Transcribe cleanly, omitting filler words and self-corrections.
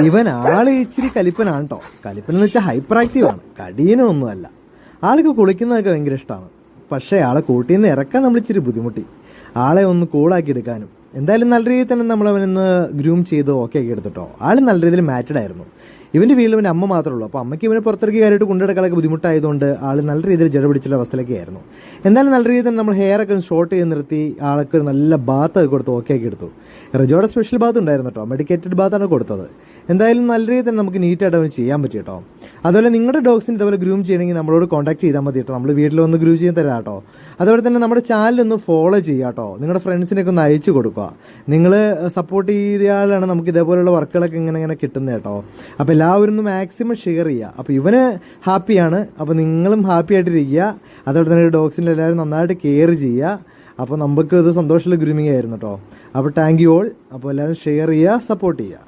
ഇവൻ ആള് ഇച്ചിരി കലിപ്പനാണ് കേട്ടോ. കലിപ്പനെന്ന് വെച്ചാൽ ഹൈപ്പർ ആക്റ്റീവാണ്, കടീനൊന്നുമല്ല. ആൾക്ക് കുളിക്കുന്നതൊക്കെ ഭയങ്കര ഇഷ്ടമാണ്. പക്ഷേ ആളെ കൂട്ടിൽ നിന്ന് ഇറക്കാൻ നമ്മൾ ഇച്ചിരി ബുദ്ധിമുട്ടി, ആളെ ഒന്ന് കൂളാക്കി എടുക്കാനും. എന്തായാലും നല്ല രീതിയിൽ തന്നെ നമ്മൾ അവനൊന്ന് ഗ്രൂം ചെയ്ത് ഓക്കെ ആക്കി എടുത്തിട്ടോ. ആൾ നല്ല രീതിയിൽ മാറ്റഡ് ആയിരുന്നു. ഇവൻ്റെ വീട്ടിൽ ഇവൻ്റെ അമ്മ മാത്രമേ ഉള്ളൂ. അപ്പോൾ അമ്മയ്ക്ക് ഇവനെ പുറത്തിറക്കി കാര്യമായിട്ട് കൊണ്ടുനടക്കാനൊക്കെ ബുദ്ധിമുട്ടായതുകൊണ്ട് ആൾ നല്ല രീതിയിൽ ജട പിടിച്ചുള്ള അവസ്ഥയിലൊക്കെ ആയിരുന്നു. എന്തായാലും നല്ല രീതിയിൽ തന്നെ നമ്മൾ ഹെയറൊക്കെ ഒന്ന് ഷോർട്ട് ചെയ്ത് നിർത്തി ആൾക്ക് നല്ല ബാത്തൊക്കെ കൊടുത്ത് ഓക്കെ ആക്കി എടുത്തു. റിജോയുടെ സ്പെഷ്യൽ ബാത്ത് ഉണ്ടായിരുന്നു കേട്ടോ, മെഡിക്കേറ്റഡ് ബാത്താണ് കൊടുത്തത്. എന്തായാലും നല്ല രീതിയിൽ തന്നെ നമുക്ക് നീറ്റായിട്ട് അവന് ചെയ്യാൻ പറ്റും കേട്ടോ. അതുപോലെ നിങ്ങളുടെ ഡോഗ്സിന് ഇതുപോലെ ഗ്രൂം ചെയ്യണമെങ്കിൽ നമ്മളോട് കോൺടാക്ട് ചെയ്താൽ മതി കേട്ടോ. നമ്മൾ വീട്ടിൽ വന്ന് ഗ്രൂം ചെയ്യാൻ തരാം കേട്ടോ. അതുപോലെ തന്നെ നമ്മുടെ ചാനലൊന്ന് ഫോളോ ചെയ്യുക കേട്ടോ. നിങ്ങളുടെ ഫ്രണ്ട്സിനൊക്കെ ഒന്ന് അയച്ചു കൊടുക്കുക. നിങ്ങൾ സപ്പോർട്ട് ചെയ്താലാണ് നമുക്ക് ഇതേപോലെയുള്ള വർക്കുകളൊക്കെ ഇങ്ങനെ കിട്ടുന്നത് കേട്ടോ. അപ്പോൾ എല്ലാവരും ഒന്ന് മാക്സിമം ഷെയർ ചെയ്യുക. അപ്പോൾ ഇവന് ഹാപ്പിയാണ്, അപ്പോൾ നിങ്ങളും ഹാപ്പി ആയിട്ടിരിക്കുക. അതുപോലെ തന്നെ ഡോഗ്സിൻ്റെ എല്ലാവരും നന്നായിട്ട് കെയർ ചെയ്യുക. അപ്പോൾ നമുക്ക് ഇത് സന്തോഷമുള്ള ഗ്രൂമിങ് ആയിരുന്നു കേട്ടോ. അപ്പോൾ താങ്ക് യു ഓൾ. അപ്പോൾ എല്ലാവരും ഷെയർ ചെയ്യുക, സപ്പോർട്ട് ചെയ്യുക.